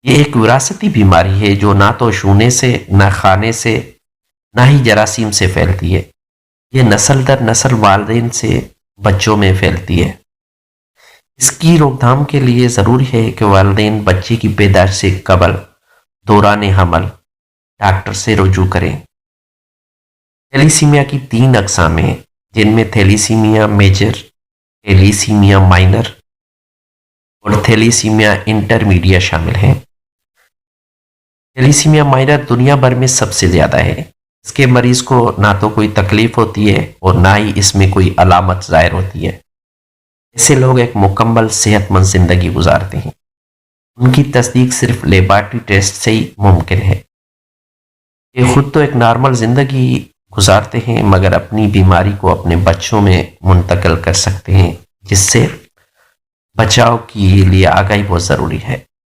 یہ ایک وراثتی بیماری ہے جو نہ تو چھونے سے، نہ کھانے سے، نہ ہی جراثیم سے پھیلتی ہے۔ یہ نسل در نسل والدین سے بچوں میں پھیلتی ہے۔ اس کی روک تھام کے لیے ضروری ہے کہ والدین بچے کی پیدائش سے قبل دوران حمل ڈاکٹر سے رجوع کریں۔ تھیلیسیمیا کی 3 اقسام ہیں، جن میں تھیلیسیمیا میجر، تھیلیسیمیا مائنر اور تھیلیسیمیا انٹرمیڈیا شامل ہیں۔ تھیلیسیمیا مائنر دنیا بھر میں سب سے زیادہ ہے۔ اس کے مریض کو نہ تو کوئی تکلیف ہوتی ہے اور نہ ہی اس میں کوئی علامت ظاہر ہوتی ہے۔ ایسے لوگ ایک مکمل صحت مند زندگی گزارتے ہیں۔ ان کی تصدیق صرف لیبارٹری ٹیسٹ سے ہی ممکن ہے۔ یہ خود تو ایک نارمل زندگی گزارتے ہیں مگر اپنی بیماری کو اپنے بچوں میں منتقل کر سکتے ہیں، جس سے بچاؤ کے لیے آگاہی بہت ضروری ہے۔